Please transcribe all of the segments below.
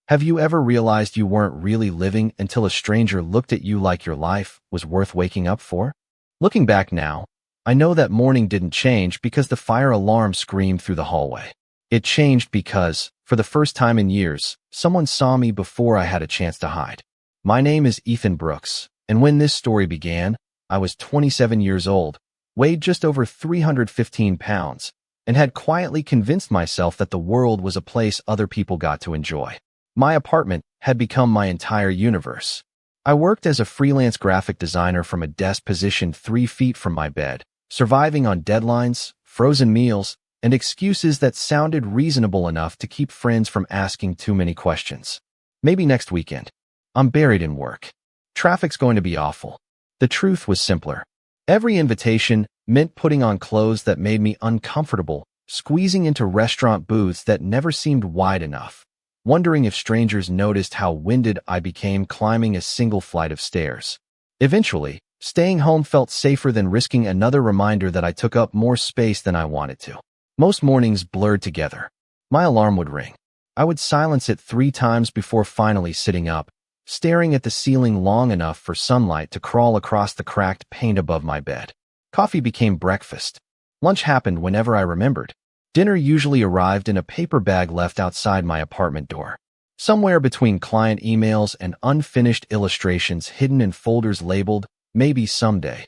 Have you ever realized you weren't really living until a stranger looked at you like your life was worth waking up for? Looking back now, I know that morning didn't change because the fire alarm screamed through the hallway. It changed because, for the first time in years, someone saw me before I had a chance to hide. My name is Ethan Brooks, and when this story began, I was 27 years old, weighed just over 315 pounds, and had quietly convinced myself that the world was a place other people got to enjoy. My apartment had become my entire universe. I worked as a freelance graphic designer from a desk positioned 3 feet from my bed, surviving on deadlines, frozen meals, and excuses that sounded reasonable enough to keep friends from asking too many questions. Maybe next weekend. I'm buried in work. Traffic's going to be awful. The truth was simpler. Every invitation meant putting on clothes that made me uncomfortable, squeezing into restaurant booths that never seemed wide enough, wondering if strangers noticed how winded I became climbing a single flight of stairs. Eventually, staying home felt safer than risking another reminder that I took up more space than I wanted to. Most mornings blurred together. My alarm would ring. I would silence it 3 times before finally sitting up, staring at the ceiling long enough for sunlight to crawl across the cracked paint above my bed. Coffee became breakfast. Lunch happened whenever I remembered. Dinner usually arrived in a paper bag left outside my apartment door, somewhere between client emails and unfinished illustrations hidden in folders labeled, "Maybe someday."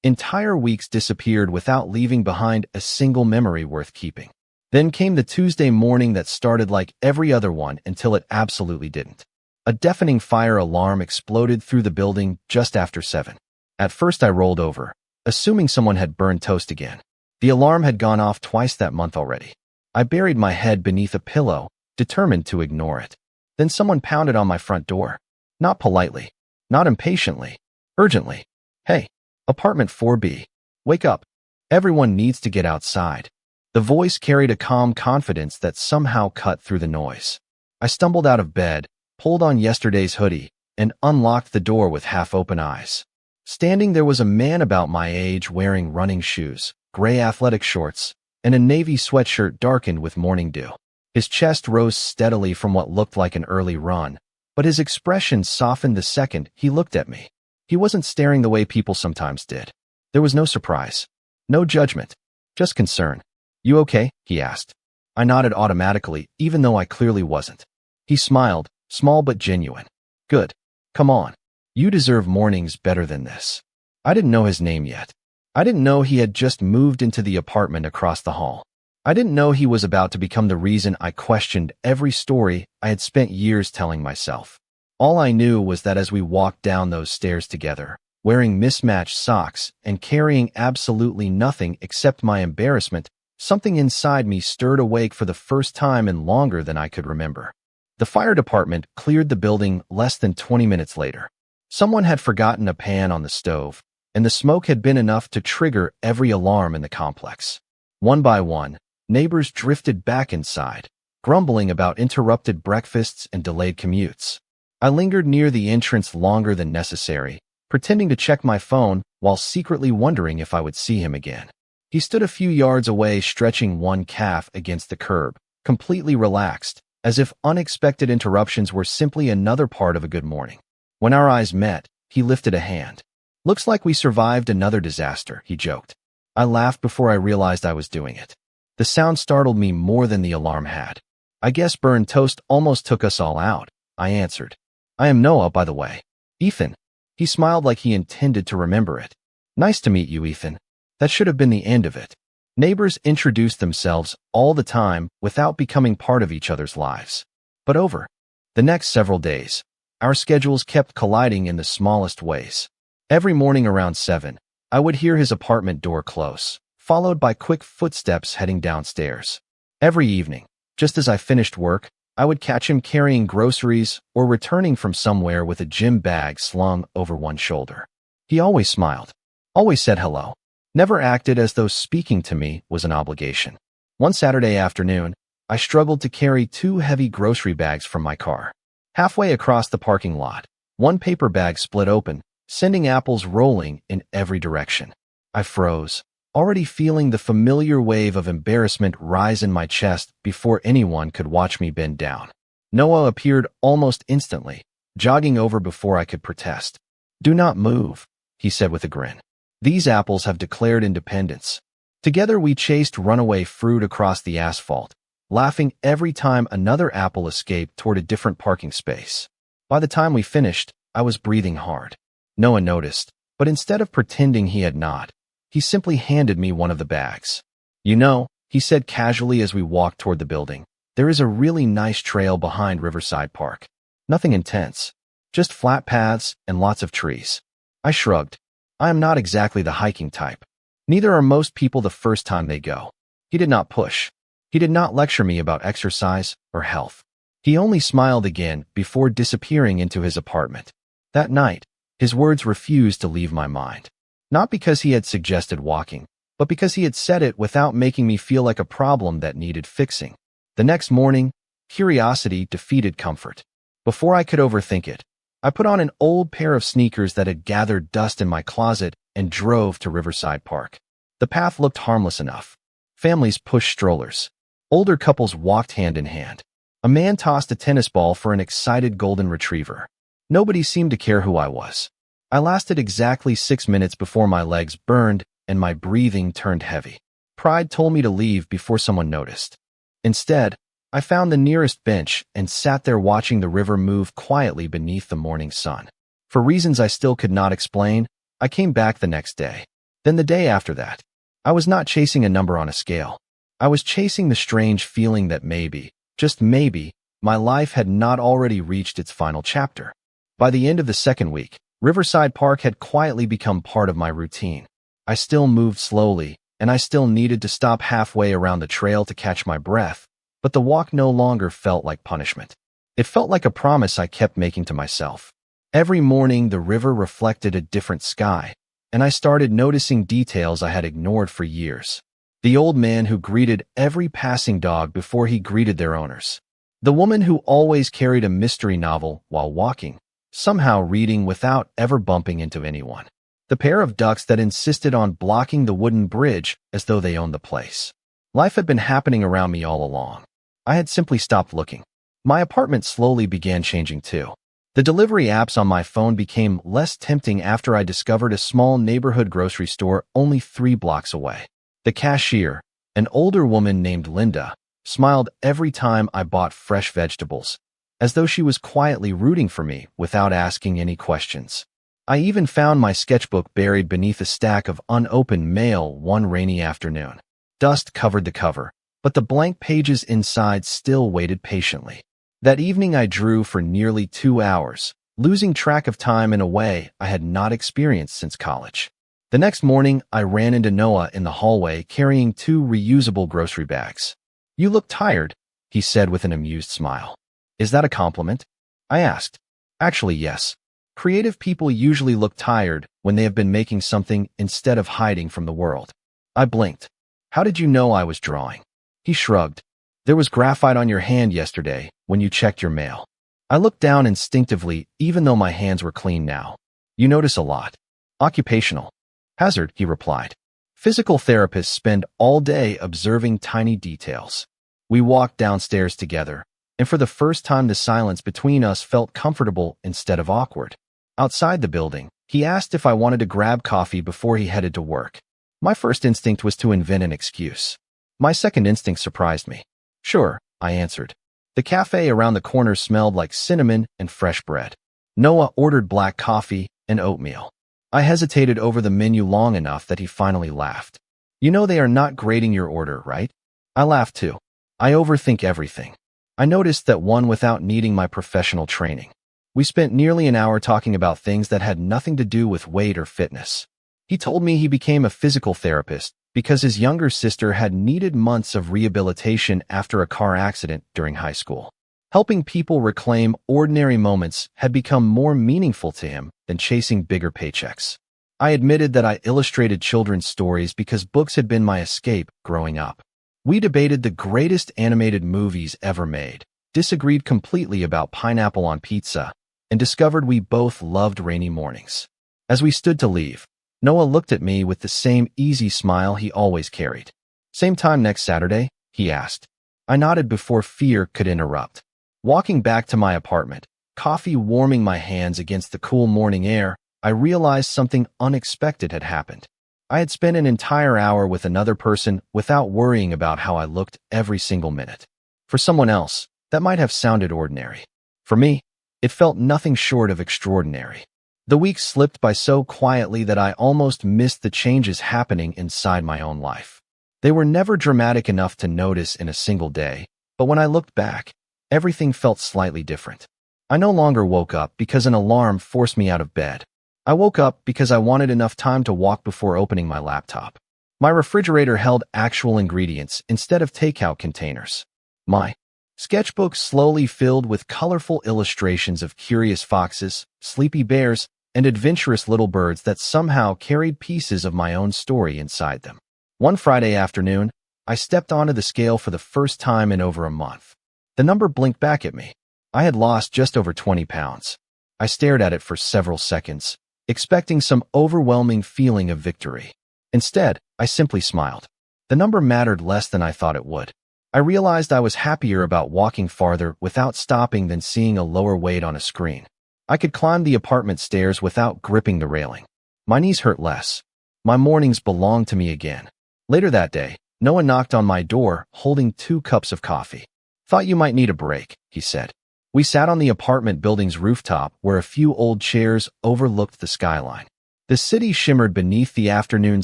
Entire weeks disappeared without leaving behind a single memory worth keeping. Then came the Tuesday morning that started like every other one until it absolutely didn't. A deafening fire alarm exploded through the building just after 7. At first I rolled over, assuming someone had burned toast again. The alarm had gone off twice that month already. I buried my head beneath a pillow, determined to ignore it. Then someone pounded on my front door. Not politely, not impatiently, urgently. "Hey, apartment 4B, wake up. Everyone needs to get outside." The voice carried a calm confidence that somehow cut through the noise. I stumbled out of bed, pulled on yesterday's hoodie, and unlocked the door with half-open eyes. Standing there was a man about my age wearing running shoes, gray athletic shorts, and a navy sweatshirt darkened with morning dew. His chest rose steadily from what looked like an early run, but his expression softened the second he looked at me. He wasn't staring the way people sometimes did. There was no surprise, no judgment, just concern. "You okay?" he asked. I nodded automatically, even though I clearly wasn't. He smiled, small but genuine. "Good. Come on. You deserve mornings better than this." I didn't know his name yet. I didn't know he had just moved into the apartment across the hall. I didn't know he was about to become the reason I questioned every story I had spent years telling myself. All I knew was that as we walked down those stairs together, wearing mismatched socks and carrying absolutely nothing except my embarrassment, something inside me stirred awake for the first time in longer than I could remember. The fire department cleared the building less than 20 minutes later. Someone had forgotten a pan on the stove, and the smoke had been enough to trigger every alarm in the complex. One by one, neighbors drifted back inside, grumbling about interrupted breakfasts and delayed commutes. I lingered near the entrance longer than necessary, pretending to check my phone while secretly wondering if I would see him again. He stood a few yards away, stretching one calf against the curb, completely relaxed, as if unexpected interruptions were simply another part of a good morning. When our eyes met, he lifted a hand. "Looks like we survived another disaster," he joked. I laughed before I realized I was doing it. The sound startled me more than the alarm had. "I guess burned toast almost took us all out," I answered. "I am Noah, by the way. Ethan." He smiled like he intended to remember it. "Nice to meet you, Ethan." That should have been the end of it. Neighbors introduced themselves all the time without becoming part of each other's lives. But over the next several days, our schedules kept colliding in the smallest ways. Every morning around 7, I would hear his apartment door close, followed by quick footsteps heading downstairs. Every evening, just as I finished work, I would catch him carrying groceries or returning from somewhere with a gym bag slung over one shoulder. He always smiled, always said hello, never acted as though speaking to me was an obligation. One Saturday afternoon, I struggled to carry 2 heavy grocery bags from my car. Halfway across the parking lot, one paper bag split open, sending apples rolling in every direction. I froze, already feeling the familiar wave of embarrassment rise in my chest before anyone could watch me bend down. Noah appeared almost instantly, jogging over before I could protest. "Do not move," he said with a grin. "These apples have declared independence." Together we chased runaway fruit across the asphalt, laughing every time another apple escaped toward a different parking space. By the time we finished, I was breathing hard. Noah noticed, but instead of pretending he had not, he simply handed me one of the bags. "You know," he said casually as we walked toward the building, "there is a really nice trail behind Riverside Park. Nothing intense, just flat paths and lots of trees." I shrugged. I am not exactly the hiking type. Neither are most people the first time they go. He did not push. He did not lecture me about exercise or health. He only smiled again before disappearing into his apartment. That night, his words refused to leave my mind. Not because he had suggested walking, but because he had said it without making me feel like a problem that needed fixing. The next morning, curiosity defeated comfort. Before I could overthink it, I put on an old pair of sneakers that had gathered dust in my closet and drove to Riverside Park. The path looked harmless enough. Families pushed strollers. Older couples walked hand in hand. A man tossed a tennis ball for an excited golden retriever. Nobody seemed to care who I was. I lasted exactly 6 minutes before my legs burned and my breathing turned heavy. Pride told me to leave before someone noticed. Instead, I found the nearest bench and sat there watching the river move quietly beneath the morning sun. For reasons I still could not explain, I came back the next day. Then the day after that. I was not chasing a number on a scale. I was chasing the strange feeling that maybe, just maybe, my life had not already reached its final chapter. By the end of the second week, Riverside Park had quietly become part of my routine. I still moved slowly, and I still needed to stop halfway around the trail to catch my breath, but the walk no longer felt like punishment. It felt like a promise I kept making to myself. Every morning, the river reflected a different sky, and I started noticing details I had ignored for years. The old man who greeted every passing dog before he greeted their owners. The woman who always carried a mystery novel while walking, somehow reading without ever bumping into anyone. The pair of ducks that insisted on blocking the wooden bridge as though they owned the place. Life had been happening around me all along. I had simply stopped looking. My apartment slowly began changing too. The delivery apps on my phone became less tempting after I discovered a small neighborhood grocery store only 3 blocks away. The cashier, an older woman named Linda, smiled every time I bought fresh vegetables, as though she was quietly rooting for me without asking any questions. I even found my sketchbook buried beneath a stack of unopened mail one rainy afternoon. Dust covered the cover, but the blank pages inside still waited patiently. That evening I drew for nearly 2 hours, losing track of time in a way I had not experienced since college. The next morning, I ran into Noah in the hallway carrying 2 reusable grocery bags. "You look tired," he said with an amused smile. "Is that a compliment?" I asked. "Actually, yes. Creative people usually look tired when they have been making something instead of hiding from the world." I blinked. "How did you know I was drawing?" He shrugged. "There was graphite on your hand yesterday when you checked your mail." I looked down instinctively, even though my hands were clean now. "You notice a lot." "Occupational hazard," he replied. "Physical therapists spend all day observing tiny details." We walked downstairs together, and for the first time the silence between us felt comfortable instead of awkward. Outside the building, he asked if I wanted to grab coffee before he headed to work. My first instinct was to invent an excuse. My second instinct surprised me. "Sure," I answered. The cafe around the corner smelled like cinnamon and fresh bread. Noah ordered black coffee and oatmeal. I hesitated over the menu long enough that he finally laughed. "You know they are not grading your order, right?" I laughed too. I overthink everything. I noticed that one without needing my professional training. We spent nearly an hour talking about things that had nothing to do with weight or fitness. He told me he became a physical therapist because his younger sister had needed months of rehabilitation after a car accident during high school. Helping people reclaim ordinary moments had become more meaningful to him than chasing bigger paychecks. I admitted that I illustrated children's stories because books had been my escape growing up. We debated the greatest animated movies ever made, disagreed completely about pineapple on pizza, and discovered we both loved rainy mornings. As we stood to leave, Noah looked at me with the same easy smile he always carried. "Same time next Saturday?" he asked. I nodded before fear could interrupt. Walking back to my apartment, coffee warming my hands against the cool morning air, I realized something unexpected had happened. I had spent an entire hour with another person without worrying about how I looked every single minute. For someone else, that might have sounded ordinary. For me, it felt nothing short of extraordinary. The weeks slipped by so quietly that I almost missed the changes happening inside my own life. They were never dramatic enough to notice in a single day, but when I looked back, everything felt slightly different. I no longer woke up because an alarm forced me out of bed. I woke up because I wanted enough time to walk before opening my laptop. My refrigerator held actual ingredients instead of takeout containers. My sketchbook slowly filled with colorful illustrations of curious foxes, sleepy bears, and adventurous little birds that somehow carried pieces of my own story inside them. One Friday afternoon, I stepped onto the scale for the first time in over a month. The number blinked back at me. I had lost just over 20 pounds. I stared at it for several seconds, expecting some overwhelming feeling of victory. Instead, I simply smiled. The number mattered less than I thought it would. I realized I was happier about walking farther without stopping than seeing a lower weight on a screen. I could climb the apartment stairs without gripping the railing. My knees hurt less. My mornings belonged to me again. Later that day, Noah knocked on my door, holding 2 cups of coffee. "Thought you might need a break," he said. We sat on the apartment building's rooftop where a few old chairs overlooked the skyline. The city shimmered beneath the afternoon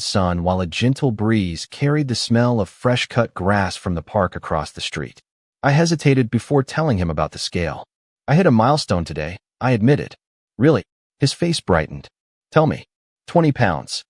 sun while a gentle breeze carried the smell of fresh-cut grass from the park across the street. I hesitated before telling him about the scale. "I hit a milestone today," I admitted. "Really?" His face brightened. "Tell me." 20 pounds.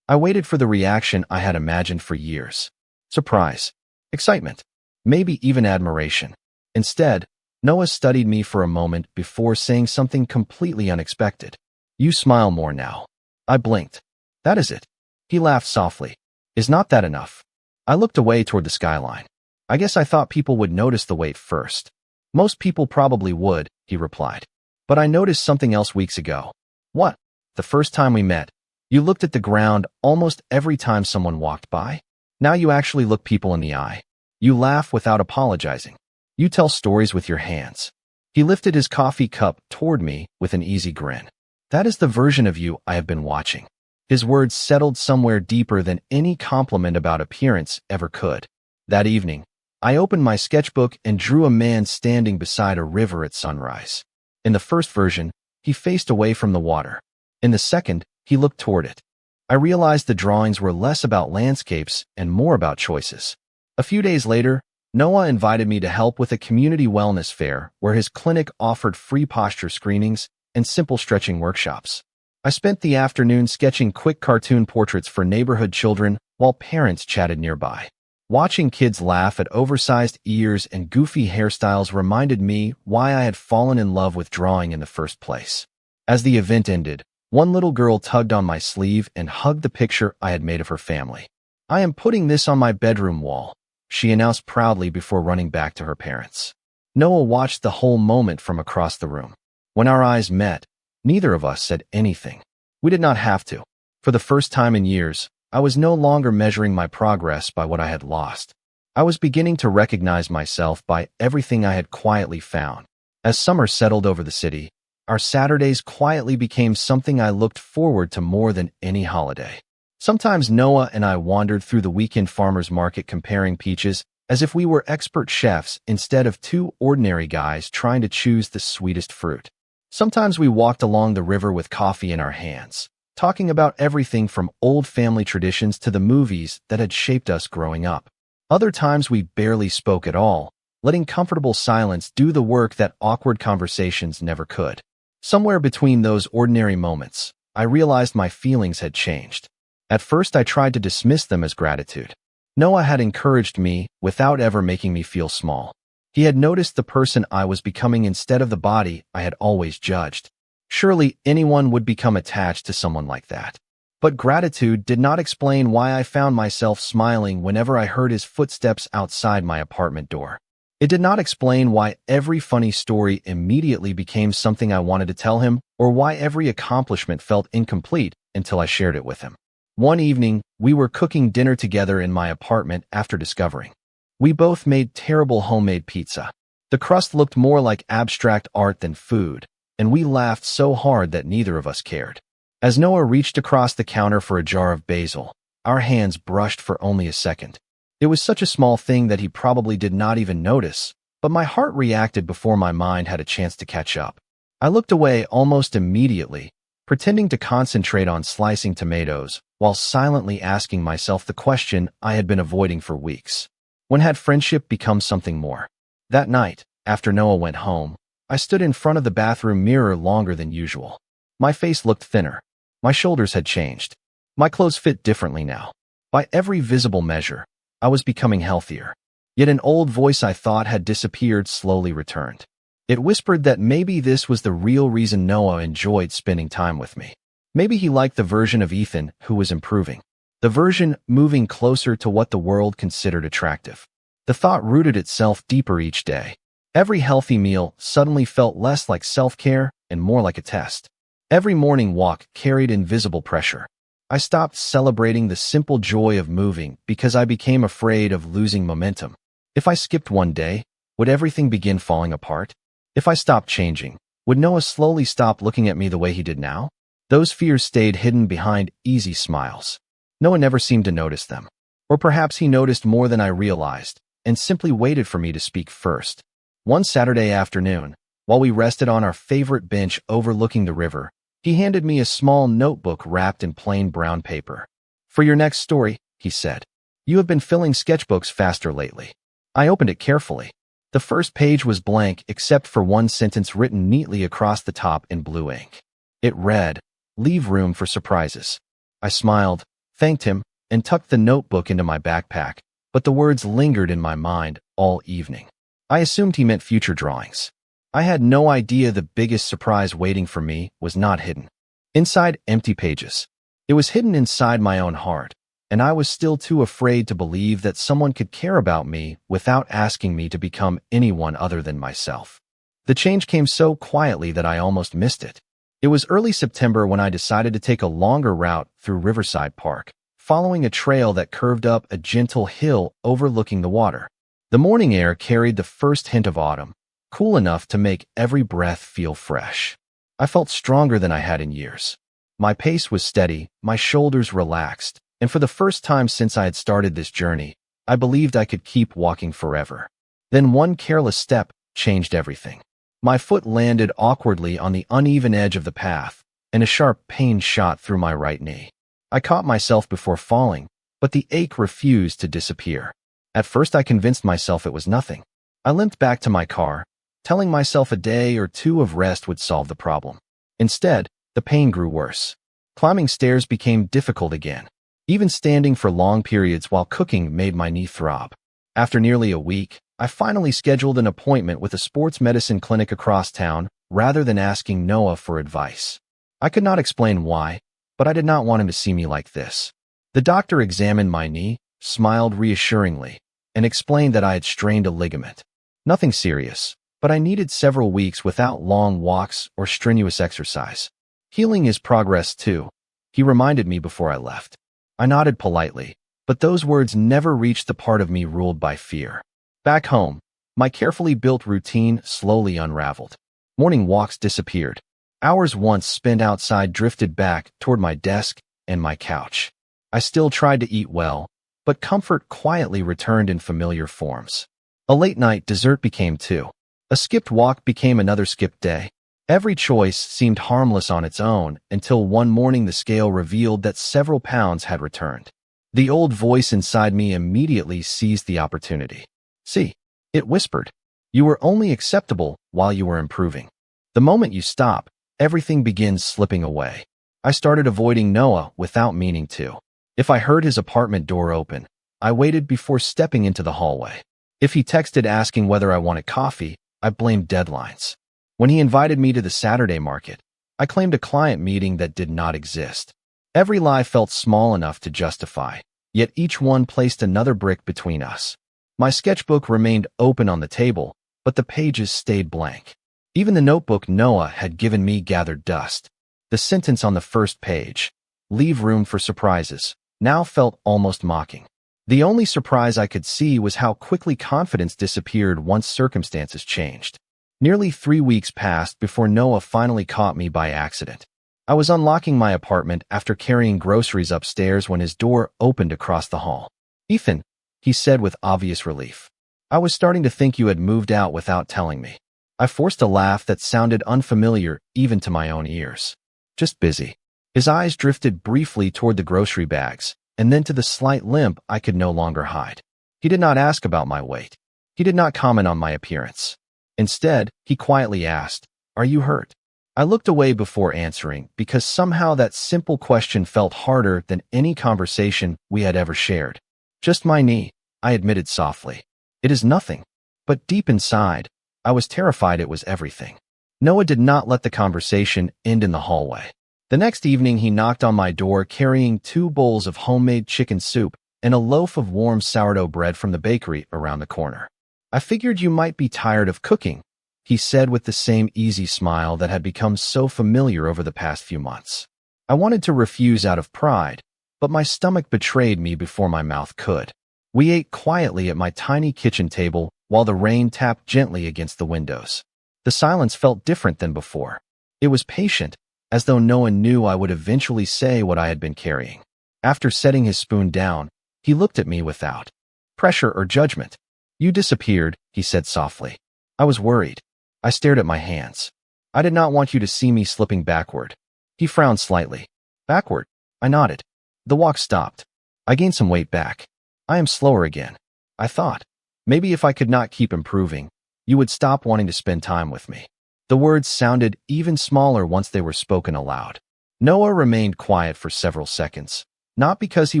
I waited for the reaction I had imagined for years. Surprise. Excitement. Maybe even admiration. Instead, Noah studied me for a moment before saying something completely unexpected. "You smile more now." I blinked. "That is it." He laughed softly. "Is not that enough?" I looked away toward the skyline. "I guess I thought people would notice the weight first." "Most people probably would," he replied. "But I noticed something else weeks ago." "What?" "The first time we met, you looked at the ground almost every time someone walked by. Now you actually look people in the eye. You laugh without apologizing. You tell stories with your hands." He lifted his coffee cup toward me with an easy grin. "That is the version of you I have been watching." His words settled somewhere deeper than any compliment about appearance ever could. That evening, I opened my sketchbook and drew a man standing beside a river at sunrise. In the first version, he faced away from the water. In the second, he looked toward it. I realized the drawings were less about landscapes and more about choices. A few days later, Noah invited me to help with a community wellness fair where his clinic offered free posture screenings and simple stretching workshops. I spent the afternoon sketching quick cartoon portraits for neighborhood children while parents chatted nearby. Watching kids laugh at oversized ears and goofy hairstyles reminded me why I had fallen in love with drawing in the first place. As the event ended, one little girl tugged on my sleeve and hugged the picture I had made of her family. "I am putting this on my bedroom wall," she announced proudly before running back to her parents. Noah watched the whole moment from across the room. When our eyes met, neither of us said anything. We did not have to. For the first time in years, I was no longer measuring my progress by what I had lost. I was beginning to recognize myself by everything I had quietly found. As summer settled over the city, our Saturdays quietly became something I looked forward to more than any holiday. Sometimes Noah and I wandered through the weekend farmer's market comparing peaches as if we were expert chefs instead of 2 ordinary guys trying to choose the sweetest fruit. Sometimes we walked along the river with coffee in our hands, talking about everything from old family traditions to the movies that had shaped us growing up. Other times we barely spoke at all, letting comfortable silence do the work that awkward conversations never could. Somewhere between those ordinary moments, I realized my feelings had changed. At first I tried to dismiss them as gratitude. Noah had encouraged me without ever making me feel small. He had noticed the person I was becoming instead of the body I had always judged. Surely anyone would become attached to someone like that. But gratitude did not explain why I found myself smiling whenever I heard his footsteps outside my apartment door. It did not explain why every funny story immediately became something I wanted to tell him, or why every accomplishment felt incomplete until I shared it with him. One evening, we were cooking dinner together in my apartment after discovering we both made terrible homemade pizza. The crust looked more like abstract art than food, and we laughed so hard that neither of us cared. As Noah reached across the counter for a jar of basil, our hands brushed for only a second. It was such a small thing that he probably did not even notice, but my heart reacted before my mind had a chance to catch up. I looked away almost immediately, pretending to concentrate on slicing tomatoes, while silently asking myself the question I had been avoiding for weeks. When had friendship become something more? That night, after Noah went home, I stood in front of the bathroom mirror longer than usual. My face looked thinner. My shoulders had changed. My clothes fit differently now. By every visible measure, I was becoming healthier. Yet an old voice I thought had disappeared slowly returned. It whispered that maybe this was the real reason Noah enjoyed spending time with me. Maybe he liked the version of Ethan who was improving. The version moving closer to what the world considered attractive. The thought rooted itself deeper each day. Every healthy meal suddenly felt less like self-care and more like a test. Every morning walk carried invisible pressure. I stopped celebrating the simple joy of moving because I became afraid of losing momentum. If I skipped one day, would everything begin falling apart? If I stopped changing, would Noah slowly stop looking at me the way he did now? Those fears stayed hidden behind easy smiles. Noah never seemed to notice them. Or perhaps he noticed more than I realized, and simply waited for me to speak first. One Saturday afternoon, while we rested on our favorite bench overlooking the river, he handed me a small notebook wrapped in plain brown paper. "For your next story," he said. "You have been filling sketchbooks faster lately." I opened it carefully. The first page was blank except for one sentence written neatly across the top in blue ink. It read, "Leave room for surprises." I smiled, thanked him, and tucked the notebook into my backpack, but the words lingered in my mind all evening. I assumed he meant future drawings. I had no idea the biggest surprise waiting for me was not hidden inside empty pages. It was hidden inside my own heart, and I was still too afraid to believe that someone could care about me without asking me to become anyone other than myself. The change came so quietly that I almost missed it. It was early September when I decided to take a longer route through Riverside Park, following a trail that curved up a gentle hill overlooking the water. The morning air carried the first hint of autumn, cool enough to make every breath feel fresh. I felt stronger than I had in years. My pace was steady, my shoulders relaxed, and for the first time since I had started this journey, I believed I could keep walking forever. Then one careless step changed everything. My foot landed awkwardly on the uneven edge of the path, and a sharp pain shot through my right knee. I caught myself before falling, but the ache refused to disappear. At first I convinced myself it was nothing. I limped back to my car, telling myself a day or two of rest would solve the problem. Instead, the pain grew worse. Climbing stairs became difficult again. Even standing for long periods while cooking made my knee throb. After nearly a week, I finally scheduled an appointment with a sports medicine clinic across town rather than asking Noah for advice. I could not explain why, but I did not want him to see me like this. The doctor examined my knee, smiled reassuringly, and explained that I had strained a ligament. Nothing serious, but I needed several weeks without long walks or strenuous exercise. Healing is progress too, he reminded me before I left. I nodded politely, but those words never reached the part of me ruled by fear. Back home, my carefully built routine slowly unraveled. Morning walks disappeared. Hours once spent outside drifted back toward my desk and my couch. I still tried to eat well, but comfort quietly returned in familiar forms. A late-night dessert became two. A skipped walk became another skipped day. Every choice seemed harmless on its own until one morning the scale revealed that several pounds had returned. The old voice inside me immediately seized the opportunity. "See," it whispered, "you were only acceptable while you were improving. The moment you stop, everything begins slipping away." I started avoiding Noah without meaning to. If I heard his apartment door open, I waited before stepping into the hallway. If he texted asking whether I wanted coffee, I blamed deadlines. When he invited me to the Saturday market, I claimed a client meeting that did not exist. Every lie felt small enough to justify, yet each one placed another brick between us. My sketchbook remained open on the table, but the pages stayed blank. Even the notebook Noah had given me gathered dust. The sentence on the first page, "Leave room for surprises," now felt almost mocking. The only surprise I could see was how quickly confidence disappeared once circumstances changed. Nearly 3 weeks passed before Noah finally caught me by accident. I was unlocking my apartment after carrying groceries upstairs when his door opened across the hall. "Ethan," he said with obvious relief. "I was starting to think you had moved out without telling me." I forced a laugh that sounded unfamiliar even to my own ears. "Just busy." His eyes drifted briefly toward the grocery bags, and then to the slight limp I could no longer hide. He did not ask about my weight. He did not comment on my appearance. Instead, he quietly asked, "Are you hurt?" I looked away before answering because somehow that simple question felt harder than any conversation we had ever shared. "Just my knee," I admitted softly. "It is nothing." But deep inside, I was terrified it was everything. Noah did not let the conversation end in the hallway. The next evening, he knocked on my door carrying 2 bowls of homemade chicken soup and a loaf of warm sourdough bread from the bakery around the corner. "I figured you might be tired of cooking," he said with the same easy smile that had become so familiar over the past few months. I wanted to refuse out of pride, but my stomach betrayed me before my mouth could. We ate quietly at my tiny kitchen table while the rain tapped gently against the windows. The silence felt different than before. It was patient, as though Noah knew I would eventually say what I had been carrying. After setting his spoon down, he looked at me without pressure or judgment. "You disappeared," he said softly. I was worried. I stared at my hands. "I did not want you to see me slipping backward." He frowned slightly. "Backward?" I nodded. "The walk stopped. I gained some weight back. I am slower again." I thought, maybe if I could not keep improving, you would stop wanting to spend time with me. The words sounded even smaller once they were spoken aloud. Noah remained quiet for several seconds, not because he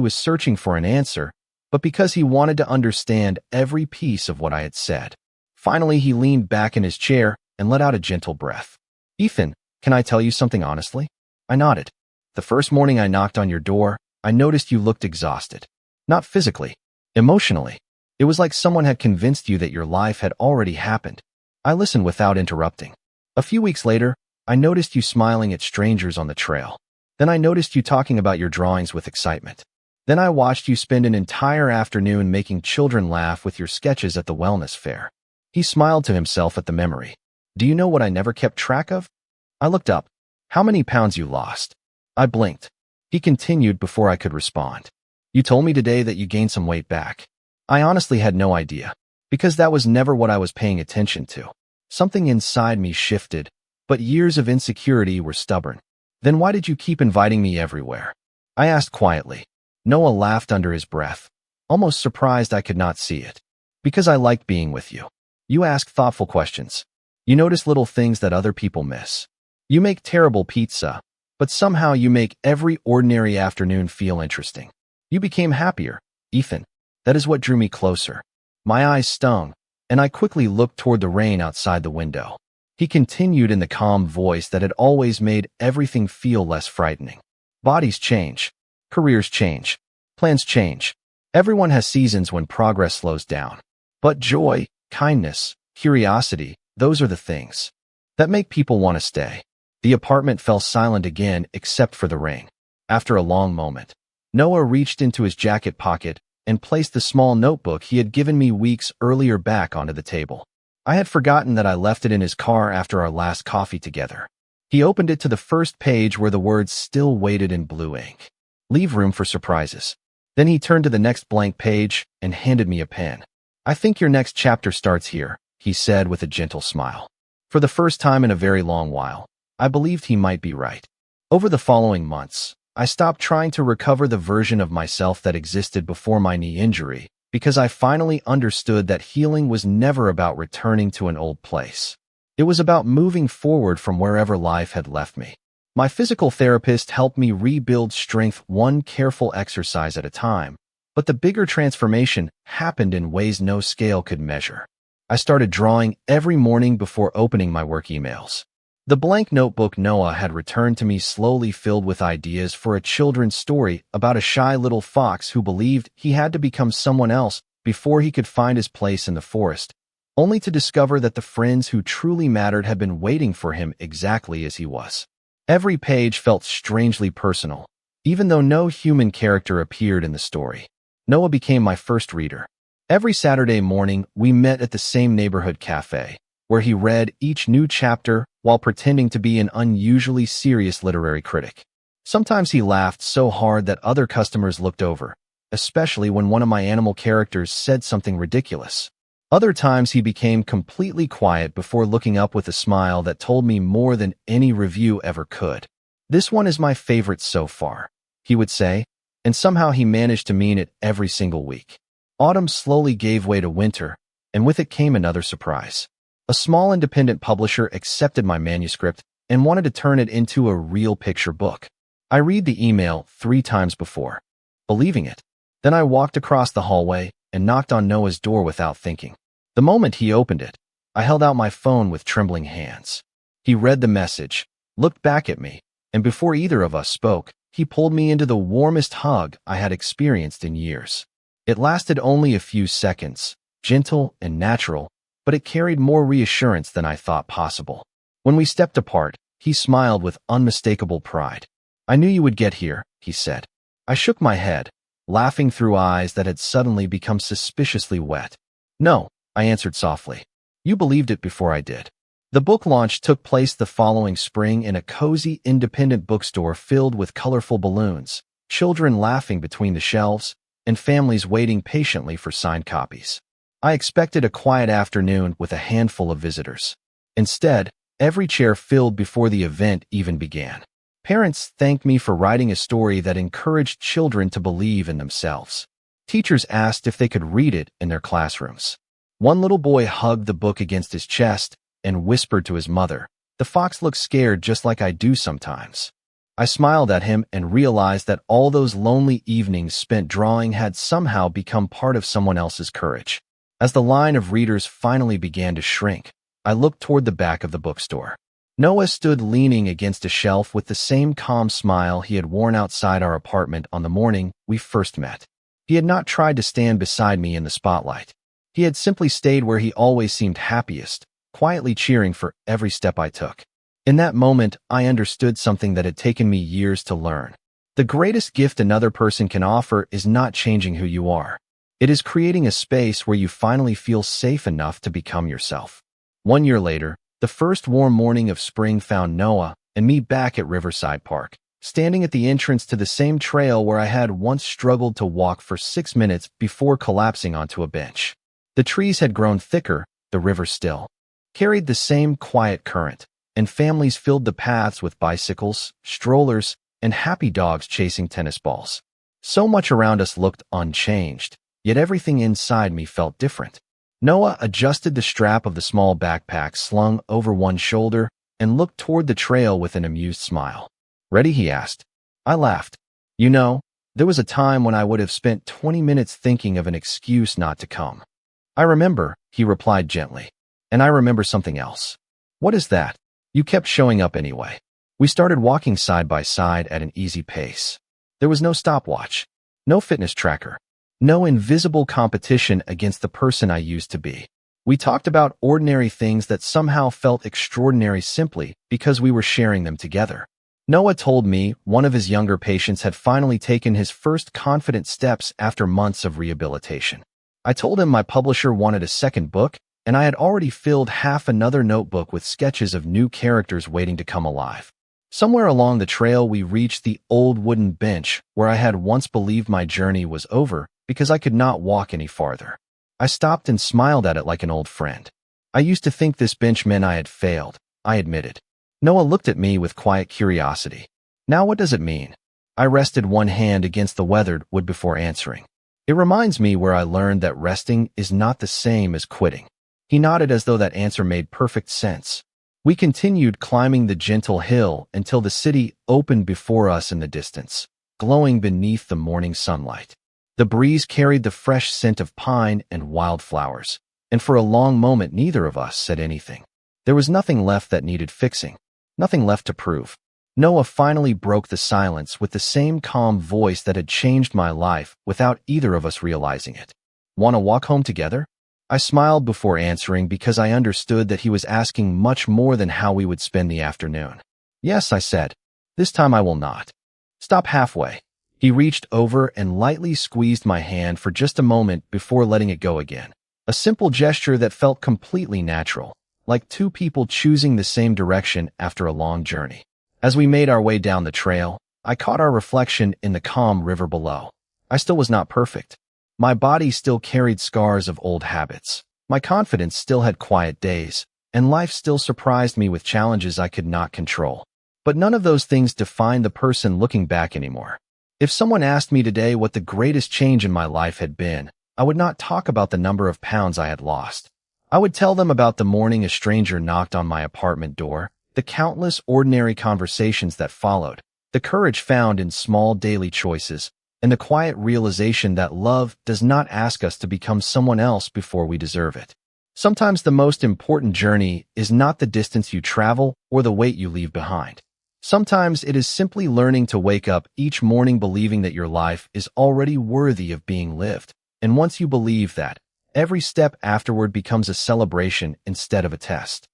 was searching for an answer, but because he wanted to understand every piece of what I had said. Finally, he leaned back in his chair and let out a gentle breath. "Ethan, can I tell you something honestly?" I nodded. "The first morning I knocked on your door, I noticed you looked exhausted. Not physically, emotionally. It was like someone had convinced you that your life had already happened." I listened without interrupting. "A few weeks later, I noticed you smiling at strangers on the trail. Then I noticed you talking about your drawings with excitement. Then I watched you spend an entire afternoon making children laugh with your sketches at the wellness fair." He smiled to himself at the memory. "Do you know what I never kept track of?" I looked up. "How many pounds you lost?" I blinked. He continued before I could respond. "You told me today that you gained some weight back." I honestly had no idea, because that was never what I was paying attention to. Something inside me shifted, but years of insecurity were stubborn. "Then why did you keep inviting me everywhere?" I asked quietly. Noah laughed under his breath, almost surprised I could not see it. "Because I liked being with you. You ask thoughtful questions. You notice little things that other people miss. You make terrible pizza, but somehow you make every ordinary afternoon feel interesting. You became happier, Ethan. That is what drew me closer." My eyes stung, and I quickly looked toward the rain outside the window. He continued in the calm voice that had always made everything feel less frightening. "Bodies change. Careers change. Plans change. Everyone has seasons when progress slows down. But joy, kindness, curiosity, those are the things that make people want to stay." The apartment fell silent again except for the rain. After a long moment, Noah reached into his jacket pocket and placed the small notebook he had given me weeks earlier back onto the table. I had forgotten that I left it in his car after our last coffee together. He opened it to the first page where the words still waited in blue ink. "Leave room for surprises." Then he turned to the next blank page and handed me a pen. "I think your next chapter starts here," he said with a gentle smile. For the first time in a very long while, I believed he might be right. Over the following months, I stopped trying to recover the version of myself that existed before my knee injury, because I finally understood that healing was never about returning to an old place. It was about moving forward from wherever life had left me. My physical therapist helped me rebuild strength one careful exercise at a time, but the bigger transformation happened in ways no scale could measure. I started drawing every morning before opening my work emails. The blank notebook Noah had returned to me slowly filled with ideas for a children's story about a shy little fox who believed he had to become someone else before he could find his place in the forest, only to discover that the friends who truly mattered had been waiting for him exactly as he was. Every page felt strangely personal, even though no human character appeared in the story. Noah became my first reader. Every Saturday morning, we met at the same neighborhood cafe, where he read each new chapter while pretending to be an unusually serious literary critic. Sometimes he laughed so hard that other customers looked over, especially when one of my animal characters said something ridiculous. Other times he became completely quiet before looking up with a smile that told me more than any review ever could. "This one is my favorite so far," he would say, and somehow he managed to mean it every single week. Autumn slowly gave way to winter, and with it came another surprise. A small independent publisher accepted my manuscript and wanted to turn it into a real picture book. I read the email 3 times before believing it. Then I walked across the hallway and knocked on Noah's door without thinking. The moment he opened it, I held out my phone with trembling hands. He read the message, looked back at me, and before either of us spoke, he pulled me into the warmest hug I had experienced in years. It lasted only a few seconds, gentle and natural, but it carried more reassurance than I thought possible. When we stepped apart, he smiled with unmistakable pride. "I knew you would get here," he said. I shook my head, laughing through eyes that had suddenly become suspiciously wet. "No," I answered softly. "You believed it before I did." The book launch took place the following spring in a cozy independent bookstore filled with colorful balloons, children laughing between the shelves, and families waiting patiently for signed copies. I expected a quiet afternoon with a handful of visitors. Instead, every chair filled before the event even began. Parents thanked me for writing a story that encouraged children to believe in themselves. Teachers asked if they could read it in their classrooms. One little boy hugged the book against his chest and whispered to his mother, "The fox looks scared just like I do sometimes." I smiled at him and realized that all those lonely evenings spent drawing had somehow become part of someone else's courage. As the line of readers finally began to shrink, I looked toward the back of the bookstore. Noah stood leaning against a shelf with the same calm smile he had worn outside our apartment on the morning we first met. He had not tried to stand beside me in the spotlight. He had simply stayed where he always seemed happiest, quietly cheering for every step I took. In that moment, I understood something that had taken me years to learn. The greatest gift another person can offer is not changing who you are. It is creating a space where you finally feel safe enough to become yourself. 1 year later, the first warm morning of spring found Noah and me back at Riverside Park, standing at the entrance to the same trail where I had once struggled to walk for 6 minutes before collapsing onto a bench. The trees had grown thicker, the river still carried the same quiet current, and families filled the paths with bicycles, strollers, and happy dogs chasing tennis balls. So much around us looked unchanged, yet everything inside me felt different. Noah adjusted the strap of the small backpack slung over one shoulder and looked toward the trail with an amused smile. "Ready?" he asked. I laughed. "You know, there was a time when I would have spent 20 minutes thinking of an excuse not to come." "I remember," he replied gently. "And I remember something else." "What is that?" "You kept showing up anyway." We started walking side by side at an easy pace. There was no stopwatch, no fitness tracker, no invisible competition against the person I used to be. We talked about ordinary things that somehow felt extraordinary simply because we were sharing them together. Noah told me one of his younger patients had finally taken his first confident steps after months of rehabilitation. I told him my publisher wanted a second book, and I had already filled half another notebook with sketches of new characters waiting to come alive. Somewhere along the trail, we reached the old wooden bench where I had once believed my journey was over because I could not walk any farther. I stopped and smiled at it like an old friend. "I used to think this bench meant I had failed," I admitted. Noah looked at me with quiet curiosity. "Now what does it mean?" I rested one hand against the weathered wood before answering. "It reminds me where I learned that resting is not the same as quitting." He nodded as though that answer made perfect sense. We continued climbing the gentle hill until the city opened before us in the distance, glowing beneath the morning sunlight. The breeze carried the fresh scent of pine and wildflowers, and for a long moment neither of us said anything. There was nothing left that needed fixing, nothing left to prove. Noah finally broke the silence with the same calm voice that had changed my life without either of us realizing it. "Want to walk home together?" I smiled before answering because I understood that he was asking much more than how we would spend the afternoon. "Yes," I said. "This time I will not stop halfway." He reached over and lightly squeezed my hand for just a moment before letting it go again. A simple gesture that felt completely natural, like two people choosing the same direction after a long journey. As we made our way down the trail, I caught our reflection in the calm river below. I still was not perfect. My body still carried scars of old habits. My confidence still had quiet days, and life still surprised me with challenges I could not control. But none of those things defined the person looking back anymore. If someone asked me today what the greatest change in my life had been, I would not talk about the number of pounds I had lost. I would tell them about the morning a stranger knocked on my apartment door, the countless ordinary conversations that followed, the courage found in small daily choices, and the quiet realization that love does not ask us to become someone else before we deserve it. Sometimes the most important journey is not the distance you travel or the weight you leave behind. Sometimes it is simply learning to wake up each morning believing that your life is already worthy of being lived. And once you believe that, every step afterward becomes a celebration instead of a test.